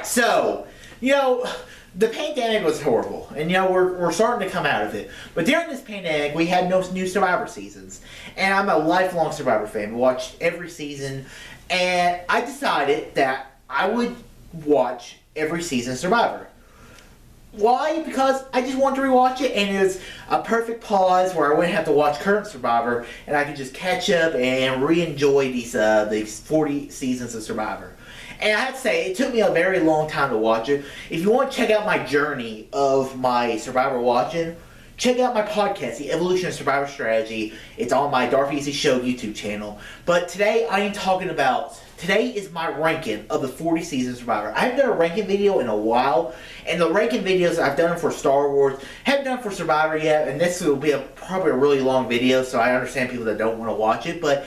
So, the pandemic was horrible, and we're starting to come out of it. But during this pandemic, we had no new Survivor seasons, and I'm a lifelong Survivor fan. We watched every season, and I decided that I would watch every season of Survivor. Why? Because I just wanted to rewatch it, and it was a perfect pause where I wouldn't have to watch current Survivor, and I could just catch up and re-enjoy these 40 seasons of Survivor. And I have to say, it took me a very long time to watch it. If you want to check out my journey of my Survivor watching, check out my podcast, The Evolution of Survivor Strategy. It's on my Darth Show YouTube channel. But today today is my ranking of the 40 seasons of Survivor. I haven't done a ranking video in a while, and the ranking videos I've done for Star Wars, haven't done for Survivor yet, and this will be probably a really long video, so I understand people that don't want to watch it, but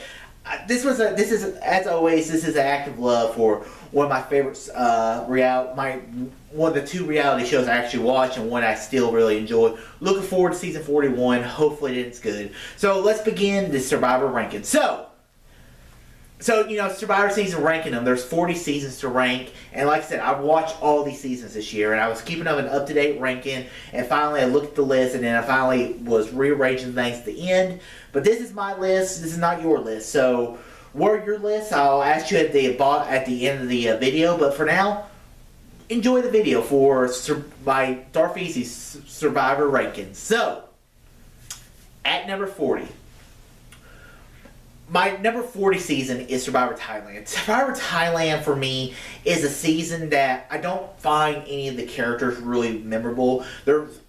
this is as always, this is an act of love for one of my favorites, one of the two reality shows I actually watch, and one I still really enjoy. Looking forward to season 41. Hopefully it's good. So let's begin the Survivor ranking. So Survivor season ranking them. There's 40 seasons to rank, and like I said, I've watched all these seasons this year, and I was keeping up an up-to-date ranking, and finally I looked at the list, and then I finally was rearranging things at the end. But this is my list. This is not your list. So what are your lists? I'll ask you at the end of the video. But for now, enjoy the video for my Darth Survivor rankings. So at number 40. My number 40 season is Survivor Thailand. Survivor Thailand, for me, is a season that I don't find any of the characters really memorable.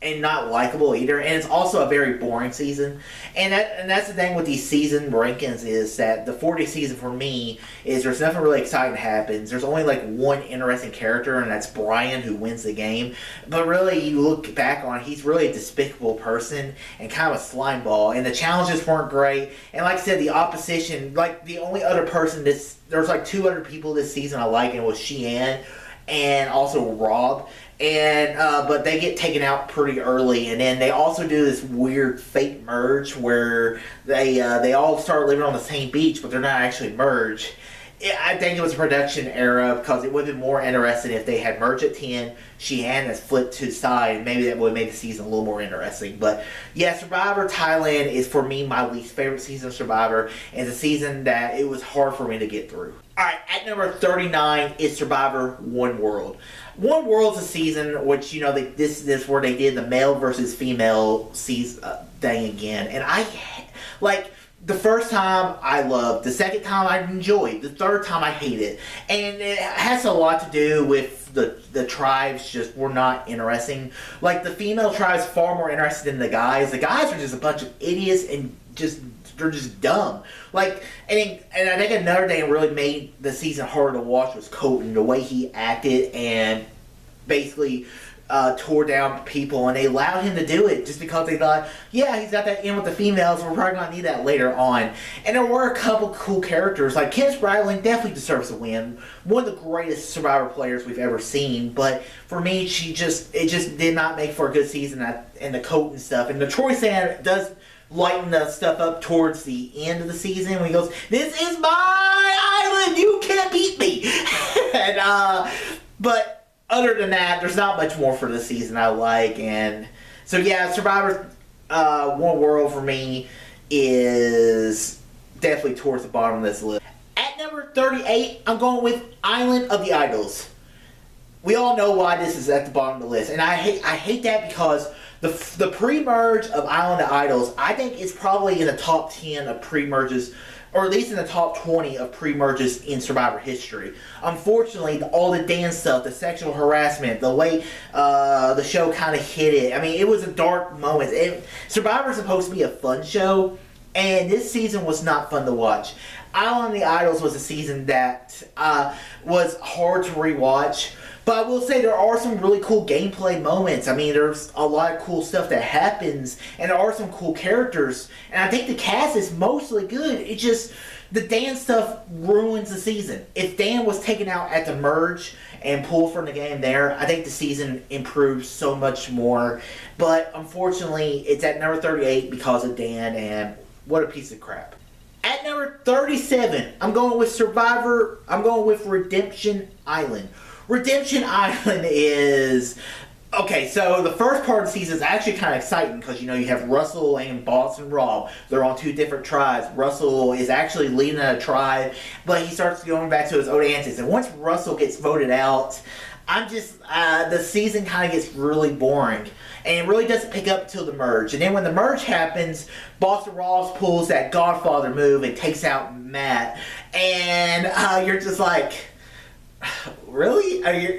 And not likable either. And it's also a very boring season. And that's the thing with these season rankings, is that the 40 season for me is there's nothing really exciting happens. There's only like one interesting character, and that's Brian, who wins the game. But really, you look back on it, he's really a despicable person and kind of a slime ball. And the challenges weren't great. And like I said, the opposition, like the only other person there's like two other people this season I like, and it was Sheehan and also Rob. And but they get taken out pretty early, and then they also do this weird fake merge where they all start living on the same beach, but they're not actually merged. I think it was a production error, because it would have been more interesting if they had merged at 10, Sheehan has flipped to the side, and maybe that would have made the season a little more interesting. But yeah, Survivor Thailand is for me my least favorite season of Survivor, and it's a season that it was hard for me to get through. Alright, at number 39 is Survivor One World. One World's a season which, this is where they did the male versus female thing again. And the first time I loved, the second time I enjoyed, the third time I hated. And it has a lot to do with the tribes just were not interesting. Like, the female tribes far more interested than the guys. The guys are just a bunch of idiots and they're just dumb. Like, and I think another thing that really made the season harder to watch was Colton, the way he acted and basically tore down people, and they allowed him to do it just because they thought, yeah, he's got that in with the females, we're probably going to need that later on. And there were a couple cool characters, like Kim Spradling definitely deserves a win. One of the greatest Survivor players we've ever seen, but for me, it just did not make for a good season, and the Colton stuff. And the Troy Sand does lighten the stuff up towards the end of the season when he goes, "This is my island, you can't beat me." But other than that, there's not much more for this season I like. And so yeah, Survivor One World for me is definitely towards the bottom of this list. At number 38, I'm going with Island of the Idols. We all know why this is at the bottom of the list, and I hate that because the pre-merge of Island of Idols, I think, is probably in the top 10 of pre-merges, or at least in the top 20 of pre-merges in Survivor history. Unfortunately, all the dance stuff, the sexual harassment, the way the show kind of hit it, I mean, it was a dark moment. Survivor's supposed to be a fun show, and this season was not fun to watch. Island of the Idols was a season that was hard to rewatch. But I will say there are some really cool gameplay moments. I mean, there's a lot of cool stuff that happens, and there are some cool characters. And I think the cast is mostly good. It just, the Dan stuff ruins the season. If Dan was taken out at the merge and pulled from the game there, I think the season improves so much more. But unfortunately, it's at number 38 because of Dan, and what a piece of crap. At number 37, I'm going with Redemption Island. Redemption Island is... Okay, so the first part of the season is actually kind of exciting because, you have Russell and Boss and Rob. They're on two different tribes. Russell is actually leading a tribe, but he starts going back to his old antics. And once Russell gets voted out, the season kind of gets really boring. And it really doesn't pick up until the merge. And then when the merge happens, Boston Ross pulls that Godfather move and takes out Matt. And you're just like... Really?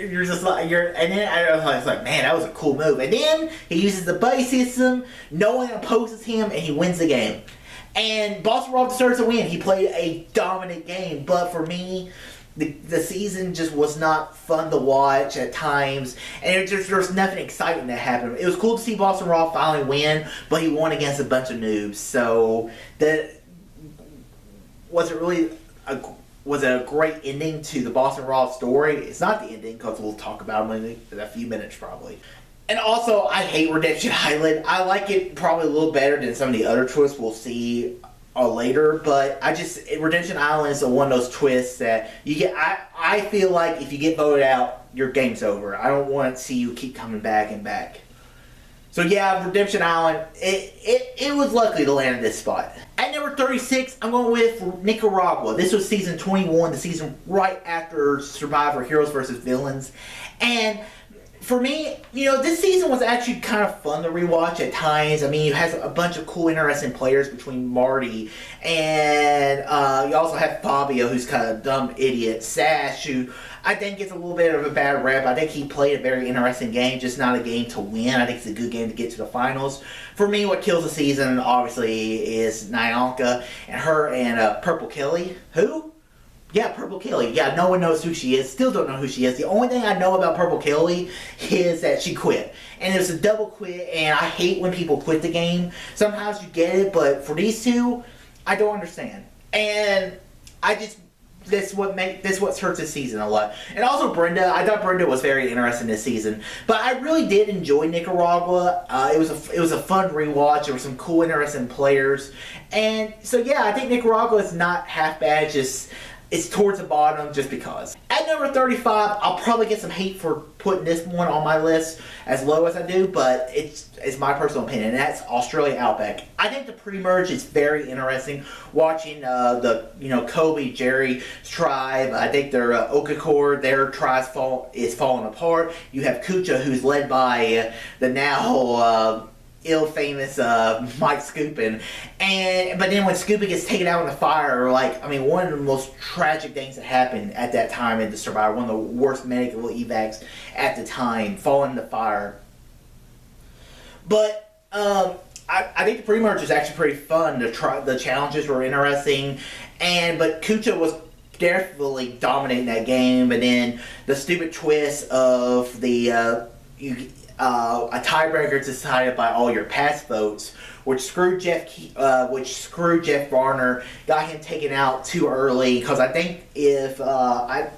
You're just like, and then I was like, man, that was a cool move. And then he uses the buddy system, no one opposes him, and he wins the game. And Boston Rob deserves to win. He played a dominant game, but for me, the season just was not fun to watch at times, and there's nothing exciting that happened. It was cool to see Boston Rob finally win, but he won against a bunch of noobs. So was it a great ending to the Boston Raw story? It's not the ending, because we'll talk about them in a few minutes, probably. And also, I hate Redemption Island. I like it probably a little better than some of the other twists we'll see later, but Redemption Island is one of those twists that you get. I feel like if you get voted out, your game's over. I don't want to see you keep coming back and back. So yeah, Redemption Island, it was lucky to land in this spot. At number 36, I'm going with Nicaragua. This was season 21, the season right after Survivor Heroes vs. Villains. And for me, this season was actually kind of fun to rewatch at times. I mean, you have a bunch of cool, interesting players between Marty and you also have Fabio, who's kind of a dumb idiot. Sash, who I think gets a little bit of a bad rep. I think he played a very interesting game, just not a game to win. I think it's a good game to get to the finals. For me, what kills the season, obviously, is Nyanka and her and Purple Kelly. Who? Yeah, Purple Kelly. Yeah, no one knows who she is. Still don't know who she is. The only thing I know about Purple Kelly is that she quit. And it was a double quit, and I hate when people quit the game. Sometimes you get it, but for these two, I don't understand. And this what hurts this season a lot. And also Brenda. I thought Brenda was very interesting this season. But I really did enjoy Nicaragua. It was a fun rewatch. There were some cool, interesting players. And so yeah, I think Nicaragua is not half bad. It's towards the bottom just because. At number 35, I'll probably get some hate for putting this one on my list as low as I do, but it's my personal opinion, and that's Australia Outback. I think the pre-merge is very interesting. Watching Kobe, Jerry's tribe. I think their their tribe is falling apart. You have Kucha, who's led by the now ill-famous Mike Scoopin. But then when Scoopin gets taken out in the fire, one of the most tragic things that happened at that time in the Survivor, one of the worst medical evacs at the time, falling in the fire. But I think the pre-merge is actually pretty fun. The challenges were interesting, but Kucha was definitely dominating that game. And then the stupid twist of a tiebreaker decided by all your past votes, which screwed Jeff Varner, got him taken out too early. Because I think if that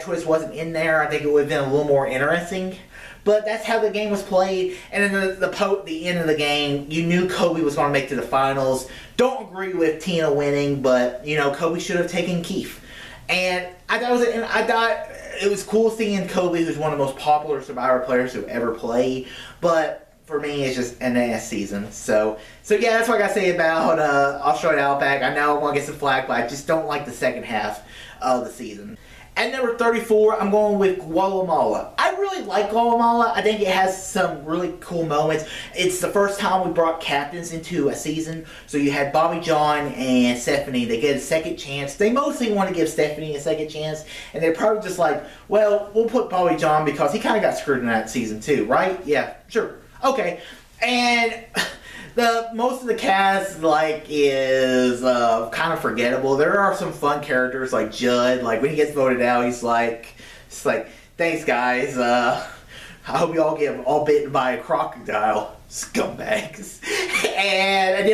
twist wasn't in there, I think it would have been a little more interesting. But that's how the game was played. And then the end of the game, you knew Kobe was going to make it to the finals. Don't agree with Tina winning, but Kobe should have taken Keith. And I thought it was cool seeing Kobe, who's one of the most popular Survivor players to ever play. But for me, it's just an ass season. So yeah, that's what I got to say about Australia Outback. I know I want to get some flack, but I just don't like the second half of the season. At number 34, I'm going with Guatemala. I really like Guatemala. I think it has some really cool moments. It's the first time we brought captains into a season. So you had Bobby John and Stephanie. They get a second chance. They mostly want to give Stephanie a second chance. And they're probably just like, well, we'll put Bobby John because he kind of got screwed in that season too, right? Yeah, sure. Okay. And most of the cast is kind of forgettable. There are some fun characters like Judd. When he gets voted out, he's like, thanks guys. I hope you all get all bitten by a crocodile, scumbags.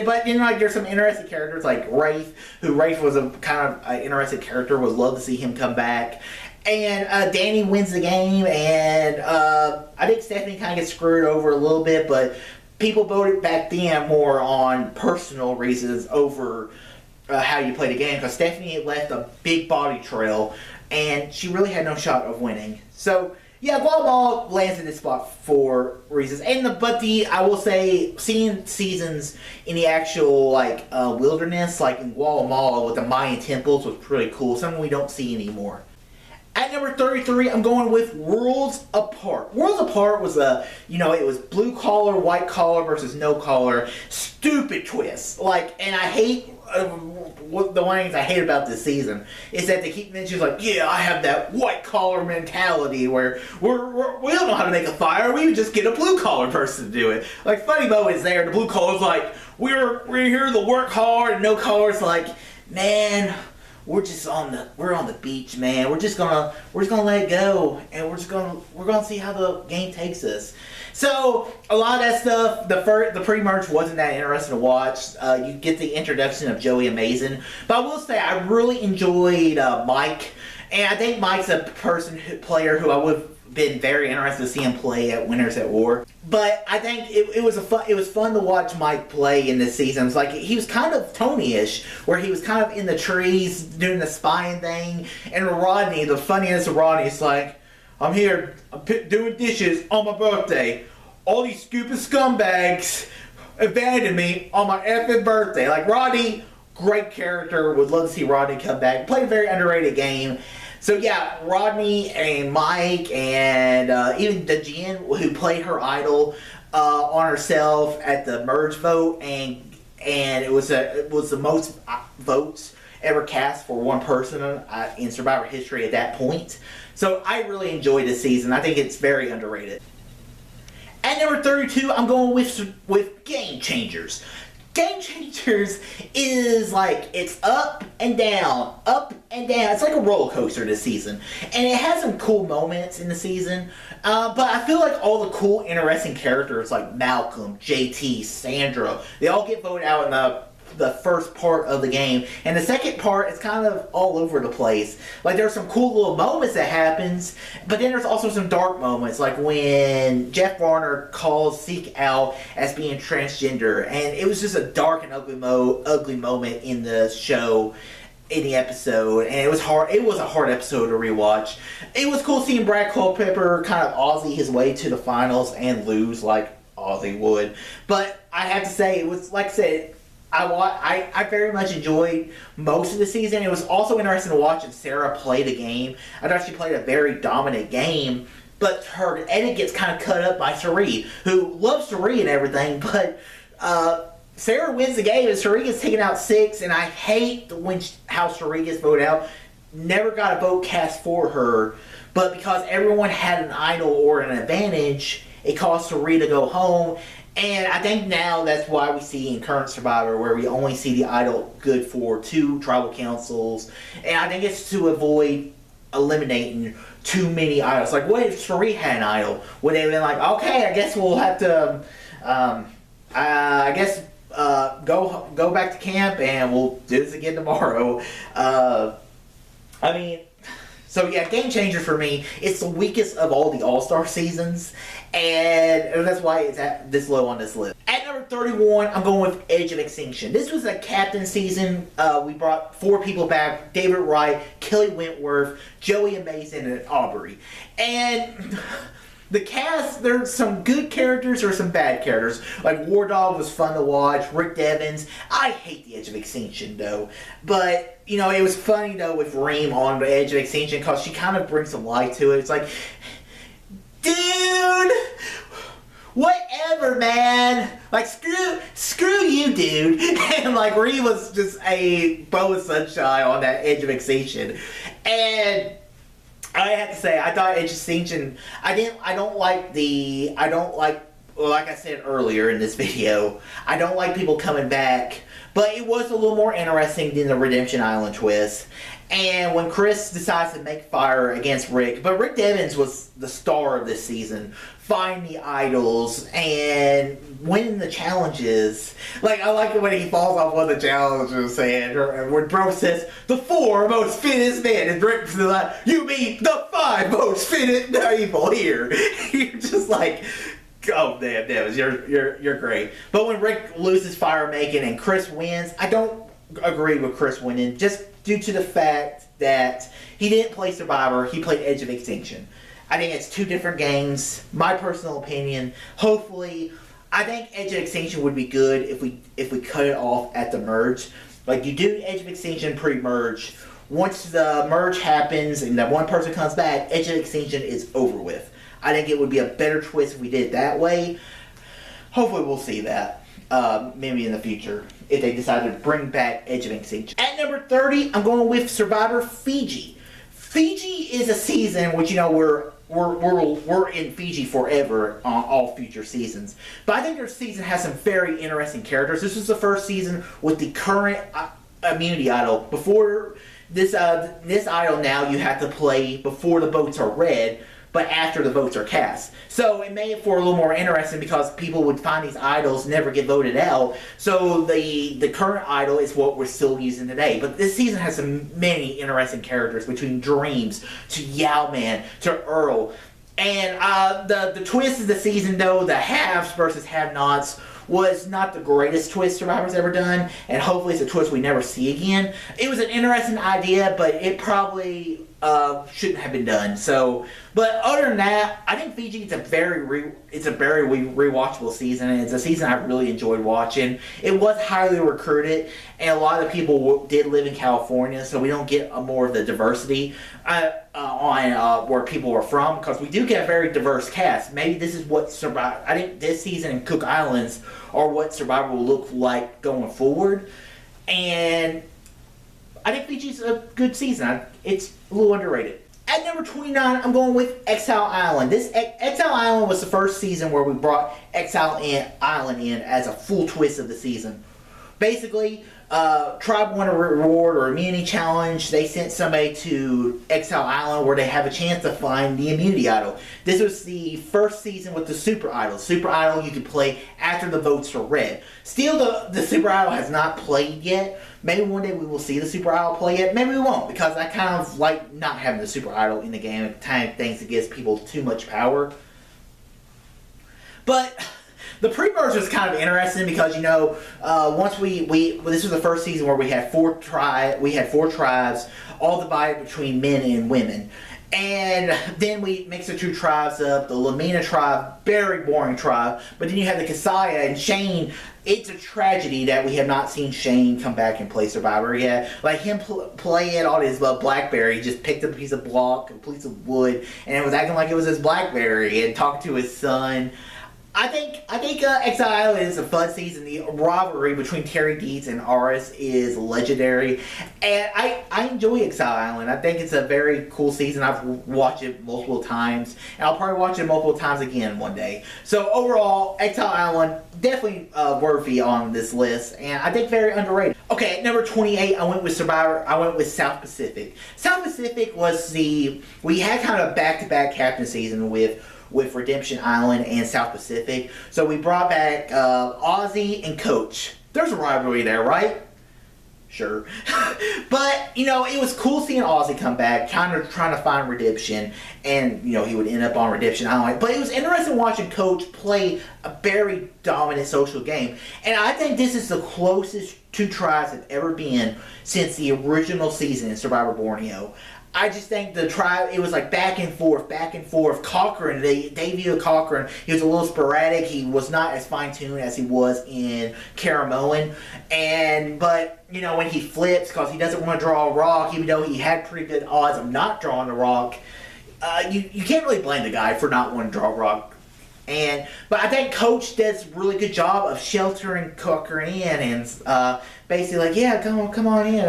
But there's some interesting characters like Rafe, Rafe was a kind of interesting character. Would love to see him come back. And Danny wins the game, and I think Stephanie kind of gets screwed over a little bit, but people voted back then more on personal reasons over how you play the game, because Stephanie had left a big body trail and she really had no shot of winning. So yeah, Guatemala lands in this spot for reasons. I will say, seeing seasons in the actual wilderness, like in Guatemala with the Mayan temples, was pretty cool. Something we don't see anymore. At number 33, I'm going with Worlds Apart. Worlds Apart was it was blue collar, white collar versus no collar. Stupid twist. And I hate, the one things I hate about this season is that they keep mentioning, I have that white collar mentality where we don't know how to make a fire, we would just get a blue collar person to do it. Funny moments there, the blue collar's we're here to work hard, and no collar's man, we're on the beach, man. We're just gonna let it go, and we're gonna see how the game takes us. So a lot of that stuff, the pre-merge wasn't that interesting to watch. You get the introduction of Joey Amazing, but I will say I really enjoyed Mike, and I think Mike's a player who I would have been very interested to see him play at Winners at War. But I think it was fun to watch Mike play in this season. It was he was kind of Tony-ish, where he was kind of in the trees doing the spying thing. And Rodney, the funniest of Rodney's I'm here, doing dishes on my birthday. All these stupid scumbags abandoned me on my effing birthday. Rodney, great character. Would love to see Rodney come back. Played a very underrated game. So yeah, Rodney and Mike and even the GN who played her idol on herself at the merge vote, and it was the most votes ever cast for one person in Survivor history at that point. So I really enjoyed this season. I think it's very underrated. At number 32, I'm going with Game Changers. Game Changers is it's up and down, up and down. It's like a roller coaster this season. And it has some cool moments in the season. But I feel all the cool, interesting characters like Malcolm, JT, Sandra, they all get voted out in the first part of the game. And the second part is kind of all over the place. There's some cool little moments that happens, but then there's also some dark moments, like when Jeff Varner calls Zeke out as being transgender, and it was just a dark and ugly moment in the show, in the episode, and it was hard. It was a hard episode to rewatch. It was cool seeing Brad Culpepper kind of Aussie his way to the finals and lose like Aussie would. But I have to say, it was, like I said, I very much enjoyed most of the season. It was also interesting to watch Sarah play the game. I thought she played a very dominant game, but her edit gets kind of cut up by Sari, who loves Sari and everything, but Sarah wins the game and Sari gets taken out 6, and I hate how Sari gets voted out. Never got a vote cast for her, but because everyone had an idol or an advantage, it caused Sari to go home. And I think now that's why we see in current Survivor, where we only see the idol good for 2 tribal councils. And I think it's to avoid eliminating too many idols. Like, what if Sari had an idol? Would they have been like, okay, I guess we'll have to, go back to camp and we'll do this again tomorrow. So yeah, Game Changer for me, it's the weakest of all the All-Star seasons, and that's why it's at this low on this list. At number 31, I'm going with Edge of Extinction. This was a captain season. We brought 4 people back: David Wright, Kelly Wentworth, Joey Amazing, and Aubrey. And the cast, there's some good characters or some bad characters. Like War Dog was fun to watch. Rick Devens. I hate the Edge of Extinction though. But, you know, it was funny though with Reem on the Edge of Extinction because she kind of brings some light to it. It's like, dude, whatever, man. Like, screw you, dude. And like Reem was just a bow of sunshine on that Edge of Extinction. And I have to say, I thought Edge of Extinction, like I said earlier in this video, I don't like people coming back, but it was a little more interesting than the Redemption Island twist. And when Chris decides to make fire against Rick, but Rick Devens was the star of this season, finding the idols and winning the challenges. Like, I like it when he falls off one of the challenges and when Bro says, the 4 most fittest men, and Rick's like, you mean the 5 most fittest people here. You're just like, oh damn, Devens, you're great. But when Rick loses fire making and Chris wins, I don't agree with Chris winning, just due to the fact that he didn't play Survivor, he played Edge of Extinction. I think it's two different games. My personal opinion. Hopefully, I think Edge of Extinction would be good if we cut it off at the merge. Like, you do Edge of Extinction pre-merge. Once the merge happens and that one person comes back, Edge of Extinction is over with. I think it would be a better twist if we did it that way. Hopefully we'll see that. Maybe in the future, if they decide to bring back Edge of Extinction. At number 30, I'm going with Survivor Fiji. Fiji is a season which, you know, we're in Fiji forever on all future seasons. But I think their season has some very interesting characters. This was the first season with the current immunity idol. Before this idol now you have to play before the votes are read, but after the votes are cast. So it made it for a little more interesting because people would find these idols never get voted out. So the current idol is what we're still using today. But this season has some many interesting characters, between Dreams to Yowman to Earl. And the twist of the season, though, the haves versus have-nots, was not the greatest twist Survivor's ever done, and hopefully it's a twist we never see again. It was an interesting idea, but it probably shouldn't have been done. So, but other than that, I think Fiji is a very rewatchable season, and it's a season I really enjoyed watching. It was highly recruited, and a lot of people did live in California, so we don't get more of the diversity on where people are from, because we do get a very diverse cast. Maybe this is what Survivor. I think this season in Cook Islands are what Survivor will look like going forward, and I think Fiji's a good season. It's a little underrated. At number 29, I'm going with Exile Island. This Exile Island was the first season where we brought Exile Island in as a full twist of the season. Basically, tribe won a reward or immunity challenge. They sent somebody to Exile Island where they have a chance to find the immunity idol. This was the first season with the Super Idol. Super Idol you could play after the votes are read. Still, the Super Idol has not played yet. Maybe one day we will see the Super Idol play it. Maybe we won't, because I kind of like not having the Super Idol in the game. It kind of thinks it gives people too much power. But the pre-merge was kind of interesting because, you know, once this was the first season where we had four tribes, all divided between men and women. And then we mixed the two tribes up. The Lamina tribe, very boring tribe. But then you have the Kasaya and Shane. It's a tragedy that we have not seen Shane come back and play Survivor yet. Like him playing on his BlackBerry, he just picked up a piece of block, a piece of wood, and it was acting like it was his BlackBerry, and talking to his son. I think Exile Island is a fun season. The rivalry between Terry Deeds and Aris is legendary. And I enjoy Exile Island. I think it's a very cool season. I've watched it multiple times. And I'll probably watch it multiple times again one day. So overall, Exile Island, definitely worthy on this list. And I think very underrated. Okay, at number 28, I went with Survivor. I went with South Pacific. South Pacific was we had kind of back-to-back captain season with Redemption Island and South Pacific. So we brought back Ozzy and Coach. There's a rivalry there, right? Sure. But, you know, it was cool seeing Ozzy come back, kind of trying to find redemption, and, you know, he would end up on Redemption Island. But it was interesting watching Coach play a very dominant social game. And I think this is the closest two tribes have ever been since the original season in Survivor Borneo. I just think the tribe, it was like back and forth. Cochran, the debut of Cochran, he was a little sporadic. He was not as fine-tuned as he was in Caramoan. But, you know, when he flips, because he doesn't want to draw a rock, even though he had pretty good odds of not drawing the rock, you can't really blame the guy for not wanting to draw a rock. But I think Coach does a really good job of sheltering Cochran in and basically like, yeah, come on in.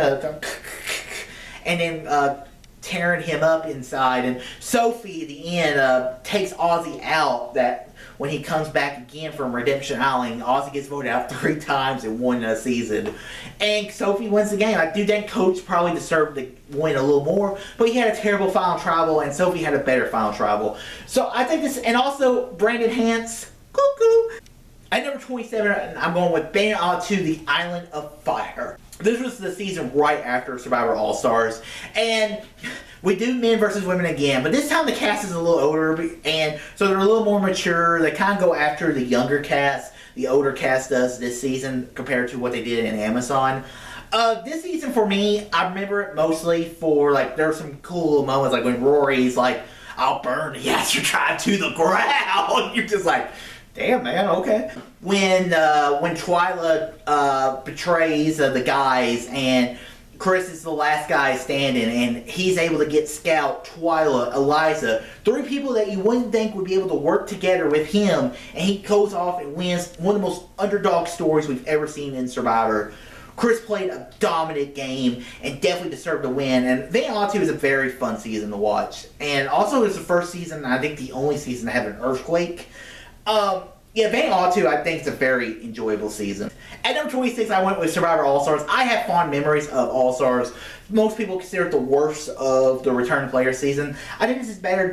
And then tearing him up inside, and Sophie at the end takes Ozzy out. That when he comes back again from Redemption Island, Ozzy gets voted out 3 times in one season, and Sophie wins the game. I do think Coach probably deserved to win a little more, but he had a terrible final tribal, and Sophie had a better final tribal. So I think this, and also Brandon Hance, cuckoo. At number 27, I'm going with Bandit on to the Island of Fire. This was the season right after Survivor All-Stars, and we do men versus women again, but this time the cast is a little older, and so they're a little more mature. They kind of go after the younger cast. the older cast does this season compared to what they did in Amazon. This season for me, I remember it mostly for, like, there were some cool little moments, like when Rory's like, I'll burn the Astrotribe to the ground. You're just like, damn, man, okay. When Twyla betrays the guys and Chris is the last guy standing and he's able to get Scout, Twyla, Eliza, 3 people that you wouldn't think would be able to work together with him, and he goes off and wins one of the most underdog stories we've ever seen in Survivor. Chris played a dominant game and definitely deserved to win. And Vanuatu is a very fun season to watch. And also, it's the first season, I think the only season to have an earthquake. Yeah, Vanuatu, I think, is a very enjoyable season. At number 26, I went with Survivor All-Stars. I have fond memories of All-Stars. Most people consider it the worst of the return player season. I think this is better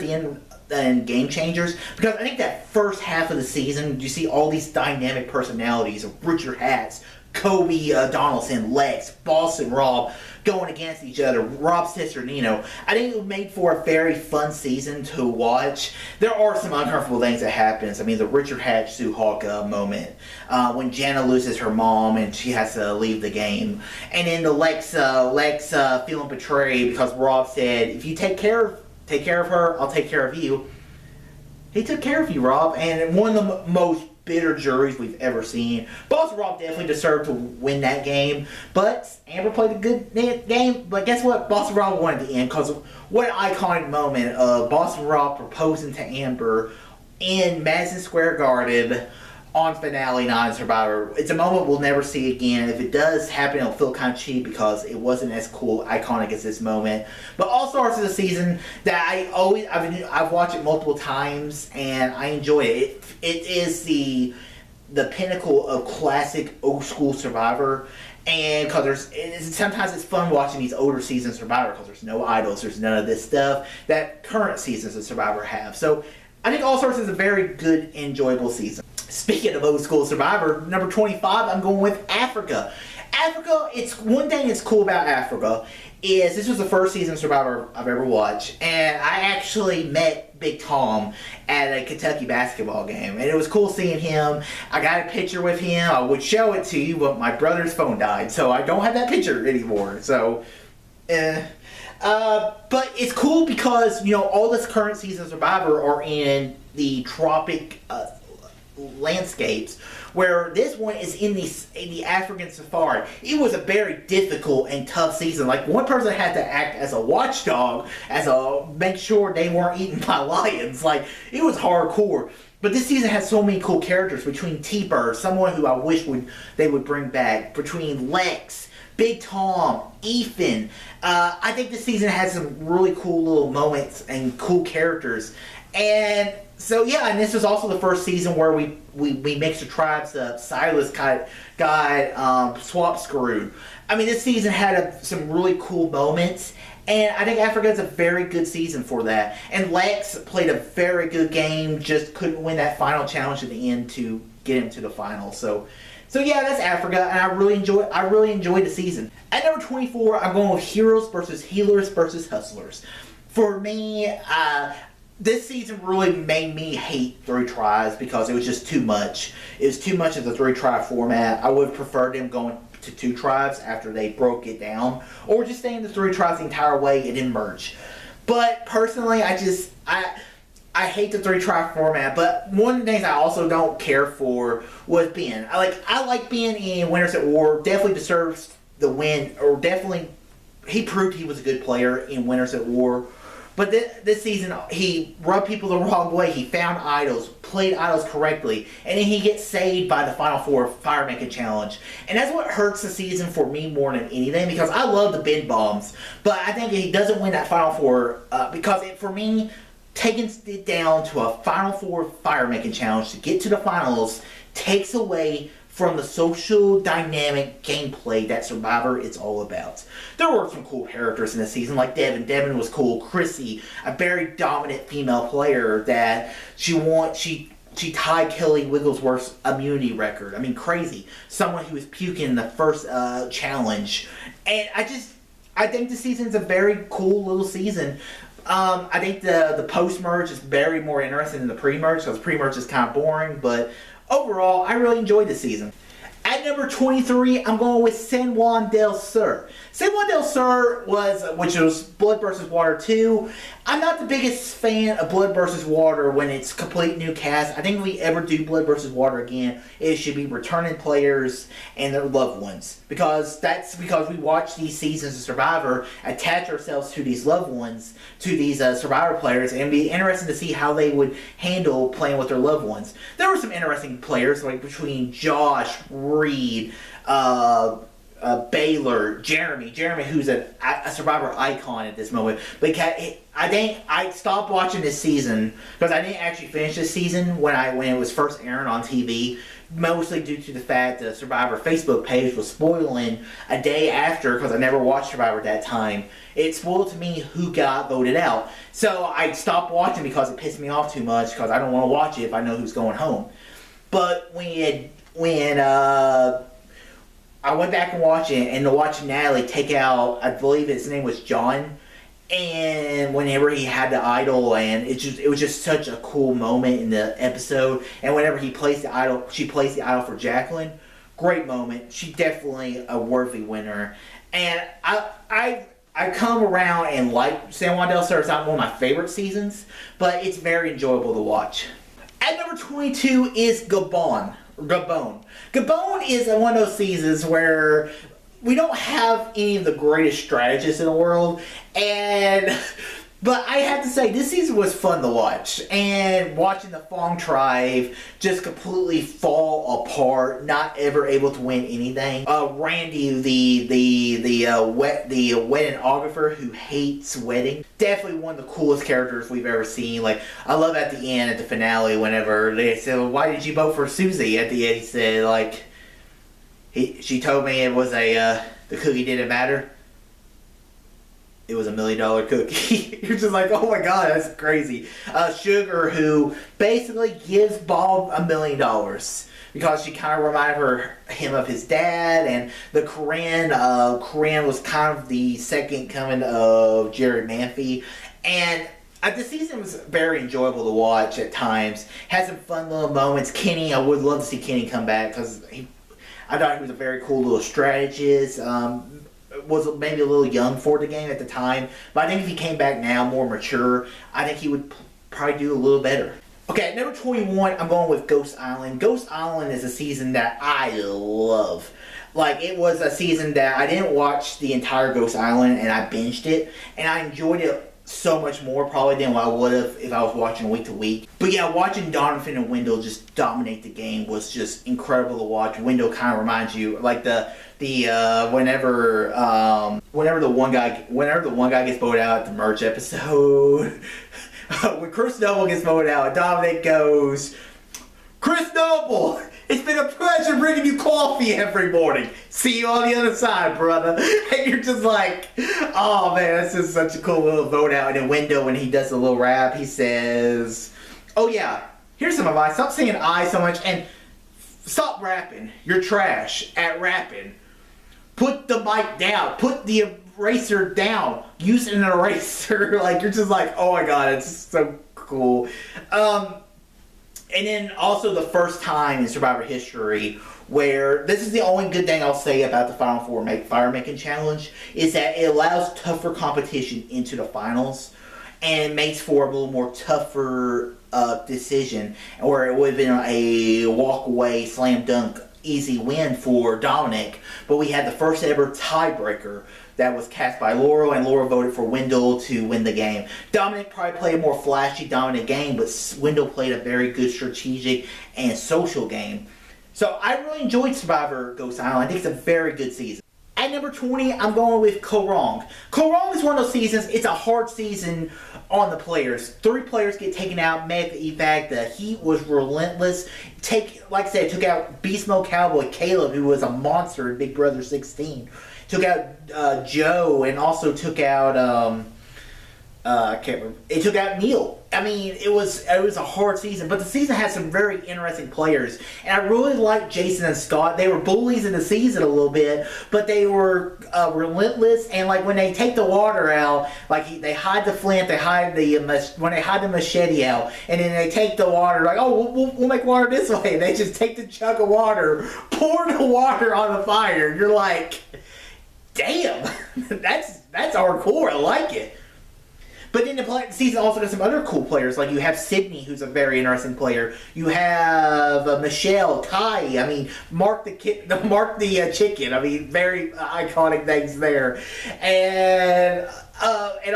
than Game Changers, because I think that first half of the season, you see all these dynamic personalities of Richard Hatch, Kobe Donaldson, Lex, Boss, and Rob going against each other. Rob's sister, Nino. I think it made for a very fun season to watch. There are some uncomfortable things that happens. I mean, the Richard Hatch Sue Hawk moment. When Jana loses her mom and she has to leave the game. And then the Lex feeling betrayed because Rob said, if you take care of her, I'll take care of you. He took care of you, Rob. And one of the most bitter juries we've ever seen. Boss and Rob definitely deserved to win that game, but Amber played a good game. But guess what? Boss and Rob won at the end, because what an iconic moment of Boss and Rob proposing to Amber in Madison Square Garden on Finale 9 Survivor. It's a moment we'll never see again. If it does happen, it'll feel kind of cheap because it wasn't as cool, iconic as this moment. But All Stars is a season that I've watched it multiple times and I enjoy it. It is the pinnacle of classic old school Survivor. And because sometimes it's fun watching these older seasons of Survivor because there's no idols, there's none of this stuff that current seasons of Survivor have. So I think All Stars is a very good, enjoyable season. Speaking of old school Survivor, number 25, I'm going with Africa. Africa, it's one thing that's cool about Africa is this was the first season of Survivor I've ever watched, and I actually met Big Tom at a Kentucky basketball game, and it was cool seeing him. I got a picture with him. I would show it to you, but my brother's phone died, so I don't have that picture anymore. So, but it's cool because, you know, all this current season of Survivor are in the tropic landscapes, where this one is in the African safari. It was a very difficult and tough season. Like, one person had to act as a watchdog, make sure they weren't eaten by lions. Like, it was hardcore. But this season has so many cool characters, between T-Bird, someone who I wish they would bring back, between Lex, Big Tom, Ethan. I think this season has some really cool little moments and cool characters. And so, yeah, and this was also the first season where we mixed the tribes up. Silas got swap screwed. I mean, this season had some really cool moments, and I think Africa is a very good season for that. And Lex played a very good game, just couldn't win that final challenge at the end to get him to the final. So yeah, that's Africa, and I really enjoyed the season. At number 24, I'm going with Heroes versus Healers versus Hustlers. For me, this season really made me hate 3 tribes because it was just too much. It was too much of the 3-tribe format. I would have preferred them going to 2 tribes after they broke it down, or just staying the 3 tribes the entire way and then merge. But personally, I hate the 3-tribe format. But one of the things I also don't care for was Ben. I like Ben in Winners at War. Definitely deserves the win, or definitely he proved he was a good player in Winners at War. But this season, he rubbed people the wrong way. He found idols, played idols correctly, and then he gets saved by the Final Four Fire Making Challenge. And that's what hurts the season for me more than anything, because I love the Ben bombs. But I think he doesn't win that Final Four because, for me, taking it down to a Final Four Fire Making Challenge to get to the finals takes away from the social dynamic gameplay that Survivor is all about. There were some cool characters in this season, like Devin. Devin was cool. Chrissy, a very dominant female player that she tied Kelly Wigglesworth's immunity record. I mean, crazy. Someone who was puking in the first challenge. And I think the season's a very cool little season. I think the post-merge is very more interesting than the pre-merge, because pre-merge is kind of boring, but Overall, I really enjoyed this season. At number 23, I'm going with San Juan del Sur. San Juan del Sur which was Blood vs. Water 2. I'm not the biggest fan of Blood vs. Water when it's complete new cast. I think if we ever do Blood vs. Water again, it should be returning players and their loved ones. Because we watch these seasons of Survivor, attach ourselves to these loved ones, to these Survivor players, and it'd be interesting to see how they would handle playing with their loved ones. There were some interesting players, like between Josh, Reed, Baylor, Jeremy, who's a Survivor icon at this moment. But I think I stopped watching this season because I didn't actually finish this season when it was first airing on TV. Mostly due to the fact the Survivor Facebook page was spoiling a day after, because I never watched Survivor at that time. It spoiled to me who got voted out. So I stopped watching because it pissed me off too much, because I don't want to watch it if I know who's going home. But when I went back and watched it, and to watch Natalie take out, I believe his name was John, and whenever he had the idol, and it was just such a cool moment in the episode. And whenever she placed the idol for Jacqueline, great moment. She's definitely a worthy winner. And I come around and like San Juan del Sur. It's not one of my favorite seasons, but it's very enjoyable to watch. At number 22 is Gabon. Gabon is one of those seasons where we don't have any of the greatest strategists in the world, but I have to say, this season was fun to watch. And watching the Fong tribe just completely fall apart, not ever able to win anything. Randy, the weddingographer who hates wedding, definitely one of the coolest characters we've ever seen. Like, I love at the end, at the finale, whenever they said, well, "Why did you vote for Susie?" At the end, he said, like, she told me it was the cookie didn't matter. It was $1 million cookie. You're just like, oh my god, that's crazy. Sugar, who basically gives Bob $1 million because she kind of reminded him of his dad, and the Corinne was kind of the second coming of Jerry Manfey, and the season was very enjoyable to watch at times. Had some fun little moments. Kenny, I would love to see Kenny come back because I thought he was a very cool little strategist. Was maybe a little young for the game at the time, but I think if he came back now, more mature, I think he would probably do a little better. Okay, at number 21, I'm going with Ghost Island. Ghost Island is a season that I love. Like, it was a season that I didn't watch the entire Ghost Island, and I binged it, and I enjoyed it so much more probably than what I would have if I was watching week to week. But yeah, watching Donovan and Wendell just dominate the game was just incredible to watch. Wendell kind of reminds you, like whenever the one guy gets voted out at the merch episode, when Chris Noble gets voted out, Dominic goes, "Chris Noble, it's been a pleasure bringing you coffee every morning. See you on the other side, brother." And you're just like, oh man, that's just such a cool little vote out. And then Wendell, when he does a little rap, he says, "Oh yeah, here's some advice. Stop saying I so much and stop rapping. You're trash at rapping. Put the mic down. Put the eraser down. Use an eraser." Like, you're just like, oh my god, it's so cool. And then also the first time in Survivor history where, this is the only good thing I'll say about the Final Four Fire Making Challenge, is that it allows tougher competition into the finals and makes for a little more tougher decision, where it would have been a walk-away, slam dunk, easy win for Dominic, but we had the first ever tiebreaker that was cast by Laurel, and Laurel voted for Wendell to win the game. Dominic probably played a more flashy, dominant game, but Wendell played a very good strategic and social game. So I really enjoyed Survivor Ghost Island. I think it's a very good season. At number 20, I'm going with Korong. Korong is one of those seasons, it's a hard season on the players. 3 players get taken out, made the evac. The heat was relentless. Like I said, took out Beast Mode Cowboy Caleb, who was a monster in Big Brother 16. Took out Joe, and also took out I can't remember. It took out Neil. I mean, it was a hard season, but the season had some very interesting players, and I really liked Jason and Scott. They were bullies in the season a little bit, but they were relentless. And like when they take the water out, like they hide the flint, they hide when they hide the machete out, and then they take the water. Like, oh, we'll make water this way. And they just take the jug of water, pour the water on the fire. You're like, damn, that's hardcore. I like it. But then the season also got some other cool players. Like you have Sydney, who's a very interesting player. You have Michelle, Ty. I mean, Mark the chicken. I mean, very iconic things there. And